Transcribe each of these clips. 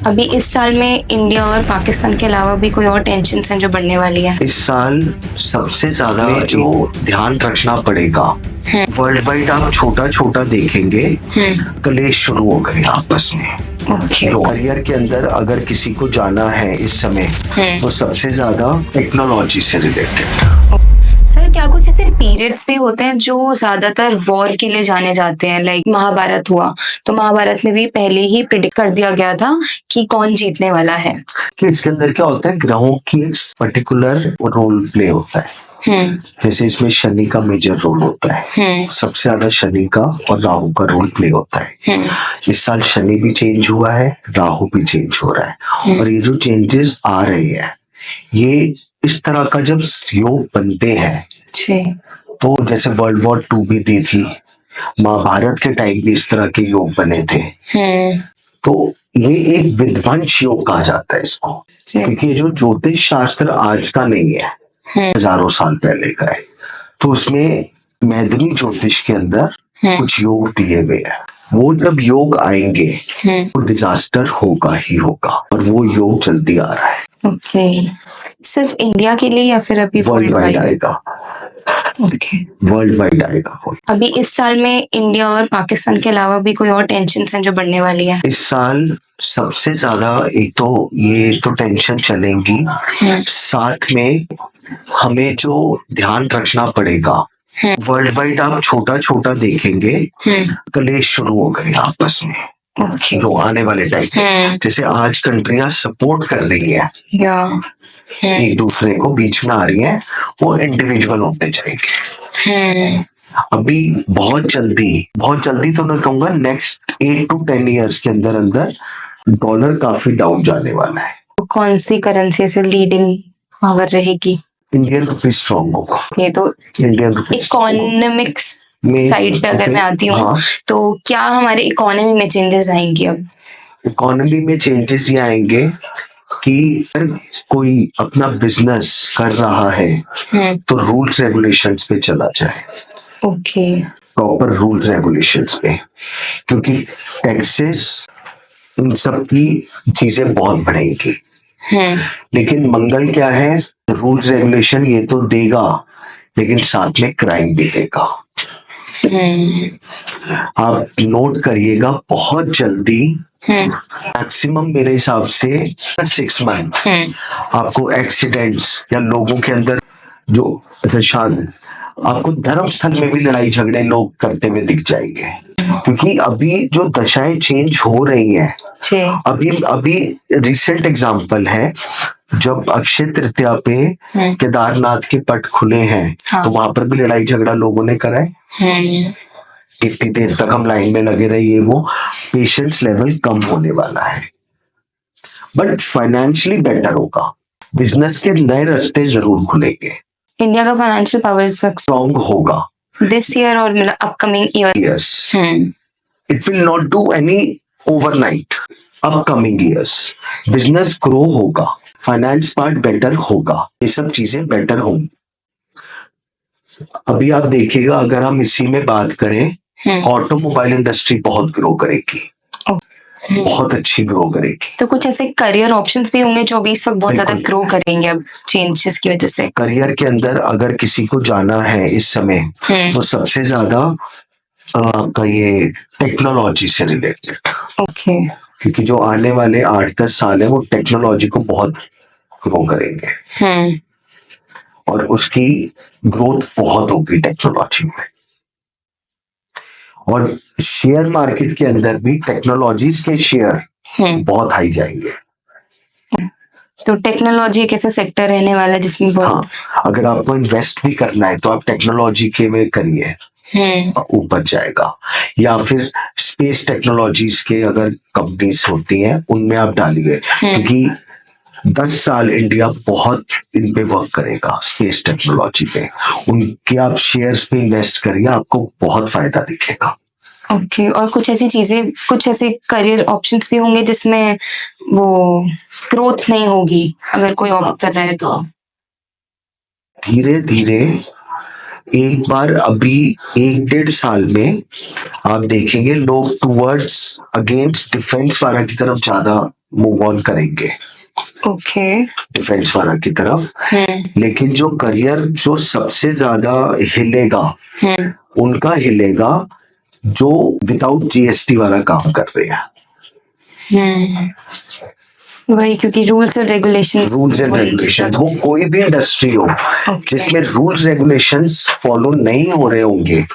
अभी इस साल में इंडिया और पाकिस्तान के अलावा भी कोई और टेंशन हैं जो बढ़ने वाली है? इस साल सबसे ज्यादा जो ध्यान रखना पड़ेगा, वर्ल्ड वाइड आप छोटा छोटा देखेंगे कलेश शुरू हो गए आपस में। जो करियर के अंदर अगर किसी को जाना है इस समय तो सबसे ज्यादा टेक्नोलॉजी से रिलेटेड। सर, क्या कुछ ऐसे पीरियड्स भी होते हैं जो ज्यादातर वॉर के लिए जाने जाते हैं? लाइक महाभारत हुआ तो महाभारत में भी पहले ही प्रिडिक्ट कर दिया गया था कि कौन जीतने वाला है। कि इसके अंदर क्या होता है, ग्रहों की एक पर्टिकुलर रोल प्ले होता है। जैसे इसमें शनि का मेजर रोल होता है, सबसे ज्यादा शनि का और राहु का रोल प्ले होता है। इस साल शनि भी चेंज हुआ है, राहु भी चेंज हो रहा है। और ये जो चेंजेस आ रहे हैं ये इस तरह का जब योग बनते हैं तो जैसे वर्ल्ड वॉर 2 भी दी थी, महाभारत के टाइम भी इस तरह के योग बने थे। तो ये एक विध्वंस योग कहा जाता है इसको, क्योंकि ये जो ज्योतिष शास्त्र आज का नहीं है, हजारों साल पहले का है। तो उसमें मैदनी ज्योतिष के अंदर कुछ योग दिए गए हैं। वो जब योग आएंगे तो डिजास्टर होगा ही होगा, और वो योग जल्दी आ रहा है। सिर्फ इंडिया के लिए या फिर अभी वर्ल्ड वाइड आएगा? वर्ल्ड वाइड आएगा। अभी इस साल में इंडिया और पाकिस्तान के अलावा भी कोई और टेंशन हैं जो बढ़ने वाली है? इस साल सबसे ज्यादा एक तो ये तो टेंशन चलेंगी, साथ में हमें जो ध्यान रखना पड़ेगा, वर्ल्ड वाइड आप छोटा छोटा देखेंगे कलेश शुरू हो गए आपस में। जो आने वाले टाइम जैसे आज कंट्रियां सपोर्ट कर रही है एक दूसरे को, बीच में आ रही है, वो इंडिविजुअल होते जाएंगे। अभी बहुत जल्दी तो मैं कहूंगा नेक्स्ट 8 to 10 years के अंदर अंदर डॉलर काफी डाउन जाने वाला है। तो कौन सी करेंसी से लीडिंग पावर रहेगी? इंडियन रुपी स्ट्रॉन्ग होगा। ये तो इंडियन रुपी इकोनॉमिक्स साइड पे अगर मैं आती हूँ तो क्या हमारे इकोनॉमी में चेंजेस आएंगे? अब इकोनॉमी में चेंजेस ये आएंगे कि अगर कोई अपना बिजनेस कर रहा है तो रूल्स रेगुलेशंस पे चला जाए। प्रॉपर रूल्स रेगुलेशंस पे, क्योंकि टैक्सेस इन सब की चीजें बहुत बढ़ेंगी। लेकिन मंगल क्या है, रूल्स रेगुलेशन ये तो देगा लेकिन साथ में क्राइम भी देगा। आप नोट करिएगा, बहुत जल्दी मैक्सिमम मेरे हिसाब से 6 month आपको एक्सीडेंट्स या लोगों के अंदर जो आपको धर्म स्थल में भी लड़ाई झगड़े लोग करते हुए दिख जाएंगे। क्योंकि अभी जो दशाएं चेंज हो रही हैं, अभी रिसेंट एग्जांपल है, जब अक्षय तृतीया पे केदारनाथ के पट खुले हैं तो वहां पर भी लड़ाई झगड़ा लोगों ने करा है। इतनी देर तक हम लाइन में लगे रहिए, वो पेशेंस लेवल कम होने वाला है। बट फाइनेंशियली बेटर होगा, बिजनेस के नए रास्ते जरूर खुलेंगे। इंडिया का फाइनेंशियल पावर स्ट्रॉन्ग होगा दिस ईयर और upcoming year. Yes, it will not do any overnight. Upcoming years business grow होगा, फाइनेंस पार्ट बेटर होगा, ये सब चीजें बेटर होंगी। अभी आप देखिएगा, अगर हम इसी में बात करें, ऑटोमोबाइल इंडस्ट्री बहुत ग्रो करेगी, बहुत अच्छी ग्रो करेगी। तो कुछ ऐसे करियर ऑप्शंस भी होंगे जो भी इस वक्त बहुत ज्यादा ग्रो करेंगे अब चेंजेस की वजह से? करियर के अंदर अगर किसी को जाना है इस समय तो सबसे ज्यादा आपका ये टेक्नोलॉजी से रिलेटेड। क्योंकि जो आने वाले 8-10 साल है वो टेक्नोलॉजी को बहुत ग्रो करेंगे, और उसकी ग्रोथ बहुत होगी टेक्नोलॉजी में। और शेयर मार्केट के अंदर भी टेक्नोलॉजीज के शेयर बहुत हाई जाएंगे। तो टेक्नोलॉजी एक ऐसा सेक्टर रहने वाला है जिसमें बहुत अगर आपको इन्वेस्ट भी करना है तो आप टेक्नोलॉजी के में करिए, ऊपर जाएगा। या फिर स्पेस टेक्नोलॉजीज के अगर कंपनीज होती हैं उनमें आप डालिए, क्योंकि 10 साल इंडिया बहुत इन पे वर्क करेगा, स्पेस टेक्नोलॉजी पे। उनके आप शेयर्स पे इन्वेस्ट करिए, आपको बहुत फायदा दिखेगा। और कुछ ऐसी चीजें, कुछ ऐसे करियर ऑप्शंस भी होंगे जिसमें वो ग्रोथ नहीं होगी अगर कोई ऑप्ट कर रहा है तो? धीरे धीरे एक बार अभी 1-1.5 साल में आप देखेंगे लोग टुवर्ड्स अगेंस्ट डिफेंस वाला की तरफ ज्यादा मूव ऑन करेंगे ओके। डिफेंस वाला की तरफ। लेकिन जो करियर जो सबसे ज्यादा हिलेगा उनका हिलेगा जो विदाउट जीएसटी वाला काम कर रहे हैं। वही, क्योंकि रूल्स और रेगुलेशंस वो कोई भी इंडस्ट्री हो जिसमें रूल्स रेगुलेशंस फॉलो नहीं हो रहे होंगे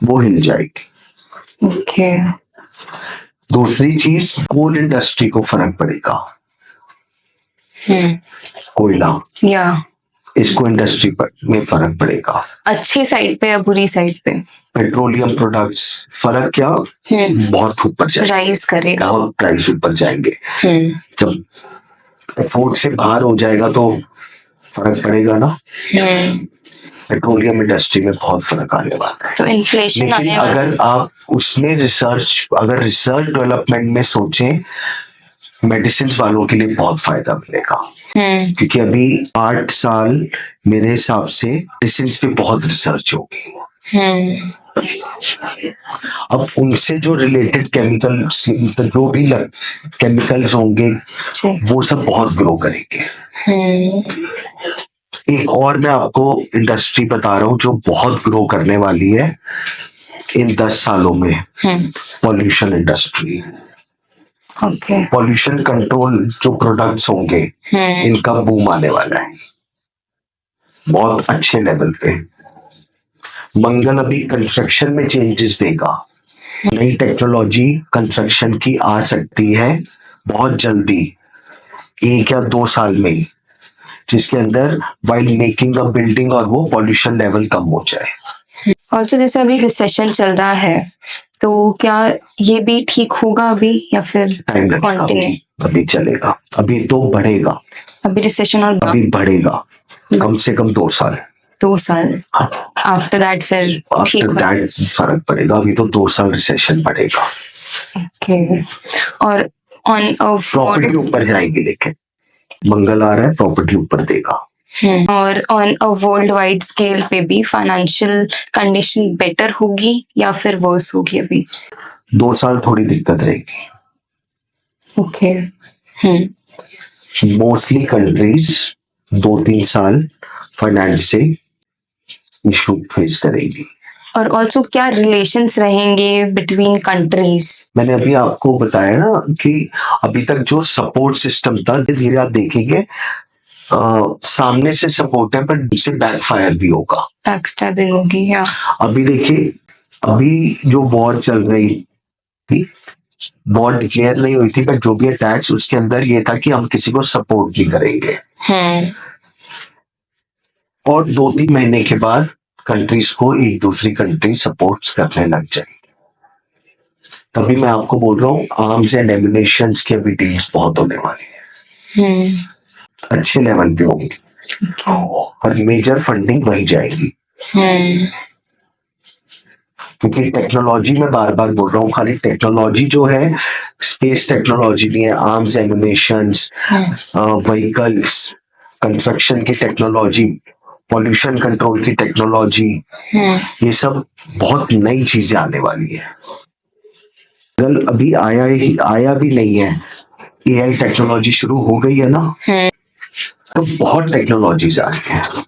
वो हिल जाएगी। ओके। दूसरी चीज, कोल इंडस्ट्री को फर्क पड़ेगा। कोयला या इसको इंडस्ट्री में फर्क पड़ेगा। अच्छी साइड पे या बुरी साइड पे? पेट्रोलियम प्रोडक्ट्स फर्क क्या, बहुत ऊपर जाएंगे, राइज करेगा, बहुत प्राइस ऊपर जाएंगे। जब अफोर्ड से बाहर हो जाएगा तो फर्क पड़ेगा ना। पेट्रोलियम इंडस्ट्री में बहुत फर्क आने वाला है। तो इन्फ्लेशन आने वाला है। अगर आप उसमें रिसर्च डेवलपमेंट में सोचें, मेडिसिन वालों के लिए बहुत फायदा मिलेगा। क्योंकि अभी 8 साल मेरे हिसाब से मेडिसिन पे बहुत रिसर्च होगी। अब उनसे जो रिलेटेड केमिकल, जो भी केमिकल्स होंगे वो सब बहुत ग्रो करेंगे। एक और मैं आपको इंडस्ट्री बता रहा हूँ जो बहुत ग्रो करने वाली है इन 10 सालों में, pollution industry. Okay. Pollution control जो प्रोडक्ट्स होंगे इनका बूम आने वाला है बहुत अच्छे लेवल पे। मंगल अभी कंस्ट्रक्शन में चेंजेस देगा। नई टेक्नोलॉजी कंस्ट्रक्शन की आ सकती है बहुत जल्दी, 1 या 2 साल में ही, जिसके अंदर वाइल मेकिंग अ बिल्डिंग और वो पॉल्यूशन लेवल कम हो जाए। ऑल्सो जैसे अभी रिसेशन चल रहा है तो क्या ये भी ठीक होगा अभी या फिर टाइम लगेगा, अभी चलेगा, अभी तो बढ़ेगा। अभी रिसेशन और अभी बढ़ेगा कम से कम 2 साल। 2 साल आफ्टर दैट फिर फर्क पड़ेगा। अभी तो 2 साल रिसेशन पड़ेगा। ओके। और ऑन प्रॉपर्टी ऊपर जाएगी, लेकिन मंगल आ रहा है, प्रॉपर्टी ऊपर देगा। और on a world wide scale पे भी फाइनेंशियल कंडीशन बेटर होगी या फिर वर्स होगी अभी? 2 साल थोड़ी दिक्कत रहेगी। ओके। मोस्टली कंट्रीज 2-3 साल फाइनेंस से इशू फेस करेगी। और ऑल्सो क्या रिलेशंस रहेंगे बिटवीन कंट्रीज? मैंने अभी आपको बताया ना कि अभी तक जो सपोर्ट सिस्टम था, धीरे आप देखेंगे सामने से सपोर्ट है पर से बैकफायर भी होगा, बैकस्टैबिंग होगी। या अभी देखिए, अभी जो वॉर चल रही थी, वॉर डिक्लेयर नहीं हुई थी, पर जो भी अटैक्स उसके अंदर ये था कि हम किसी को सपोर्ट नहीं करेंगे। और 2-3 महीने के बाद कंट्रीज को एक दूसरी कंट्री सपोर्ट्स करने लग जाएगी। तभी मैं आपको बोल रहा हूँ आर्म्स एंड एम्युनिशंस के भी डील्स बहुत होने वाली है, अच्छे लेवल पे होंगी। और मेजर फंडिंग वही जाएगी। क्योंकि टेक्नोलॉजी में बार बार बोल रहा हूँ, खाली टेक्नोलॉजी जो है स्पेस टेक्नोलॉजी नहीं है, आर्म्स एम्युनिशंस, व्हीकल्स, कंस्ट्रक्शन की टेक्नोलॉजी, पॉल्यूशन कंट्रोल की टेक्नोलॉजी, ये सब बहुत नई चीजें आने वाली है। कल अभी आया भी नहीं है, एआई टेक्नोलॉजी शुरू हो गई है ना, तो बहुत टेक्नोलॉजीज आ रही हैं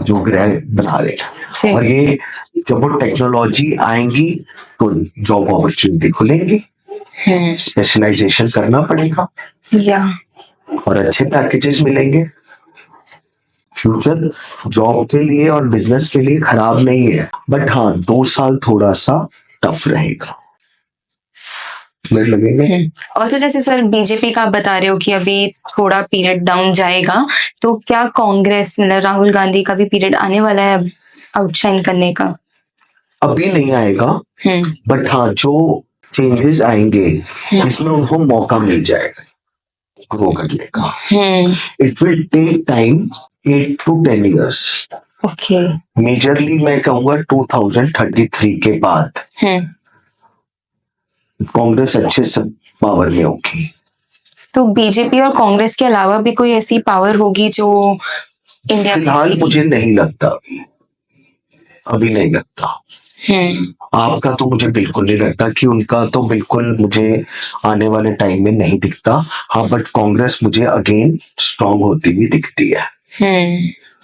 जो ग्रह बना रहे हैं। और ये जब वो टेक्नोलॉजी आएंगी तो जॉब अपॉर्चुनिटी खुलेंगी, स्पेशलाइजेशन करना पड़ेगा और अच्छे पैकेजेस मिलेंगे। फ्यूचर जॉब के लिए और बिजनेस के लिए खराब नहीं है, बट हाँ 2 साल थोड़ा सा टफ रहेगा, लगेंगे। और तो जैसे सर बीजेपी का बता रहे हो कि अभी थोड़ा पीरियड डाउन जाएगा, तो क्या कांग्रेस मतलब राहुल गांधी का भी पीरियड आने वाला है आउटशाइन करने का? अभी नहीं आएगा, बट हाँ जो चेंजेस आएंगे इसमें उनको मौका मिल जाएगा ग्रो करने का। It will take time, 8 to 10 years। Okay. Majorly मैं कहूंगा 2033 के बाद कांग्रेस अच्छे से पावर में होगी। तो बीजेपी और कांग्रेस के अलावा भी कोई ऐसी पावर होगी जो इंडिया में? फिलहाल मुझे नहीं लगता, अभी नहीं लगता। आपका तो मुझे बिल्कुल नहीं लगता कि उनका तो बिल्कुल मुझे आने वाले टाइम में नहीं दिखता। हाँ, बट कांग्रेस मुझे अगेन स्ट्रांग होती हुई दिखती है,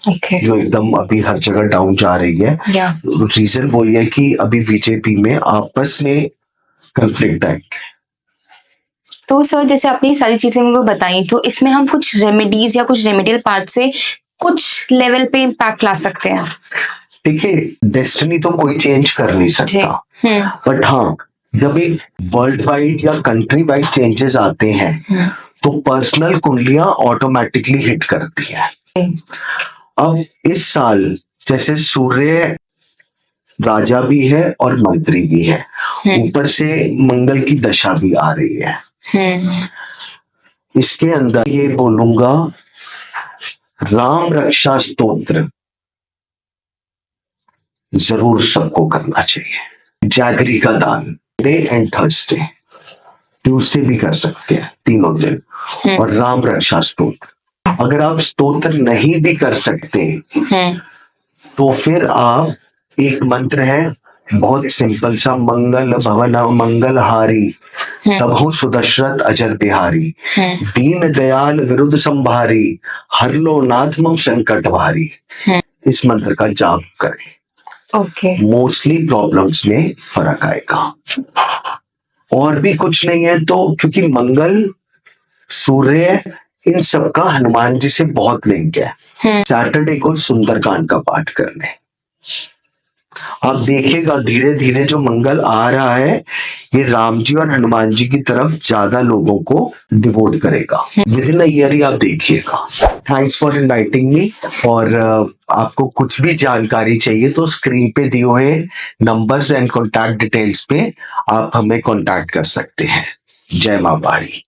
ओके जो एकदम अभी हर जगह डाउन जा रही है। या रीजन वही है कि अभी बीजेपी में आपस में कंफ्लिक्ट है। तो सर जैसे आपने ये सारी चीजें मुझे बताई, तो इसमें हम कुछ रेमेडीज या कुछ रेमेडियल पार्ट से कुछ लेवल पे इम्पैक्ट ला सकते हैं? देखिए, डेस्टिनी तो कोई चेंज कर नहीं सकता, बट हाँ, जब एक वर्ल्ड वाइड या कंट्री वाइड चेंजेस आते हैं तो पर्सनल कुंडलियां ऑटोमेटिकली हिट करती हैं। अब इस साल जैसे सूर्य राजा भी है और मंत्री भी है, ऊपर से मंगल की दशा भी आ रही है। इसके अंदर ये बोलूंगा, राम रक्षा स्तोत्र जरूर सबको करना चाहिए। जैगरी का दान डे एंड थर्सडे, ट्यूसडे भी कर सकते हैं, तीनों दिन। और राम रक्षा स्तोत्र, अगर आप स्तोत्र नहीं भी कर सकते तो फिर आप, एक मंत्र है बहुत सिंपल सा, मंगल भवन मंगलहारी तबहु सुदशरथ अजर बिहारी, दीन दयाल विरुद्ध संभारी, हर लो नाथ मम संकट भारी। इस मंत्र का जाप करें, ओके मोस्टली प्रॉब्लम्स में फर्क आएगा। और भी कुछ नहीं है तो, क्योंकि मंगल, सूर्य, इन सब का हनुमान जी से बहुत लिंक है। सैटरडे को सुंदरकांड का पाठ करने, आप देखिएगा धीरे धीरे जो मंगल आ रहा है ये राम जी और हनुमान जी की तरफ ज्यादा लोगों को डिवोट करेगा। विद इन अ ईयर ही आप देखिएगा। Thanks for inviting me. और आपको कुछ भी जानकारी चाहिए तो स्क्रीन पे दिए हुए नंबर्स एंड कॉन्टैक्ट डिटेल्स पे आप हमें कॉन्टैक्ट कर सकते हैं। जय मां बाड़ी।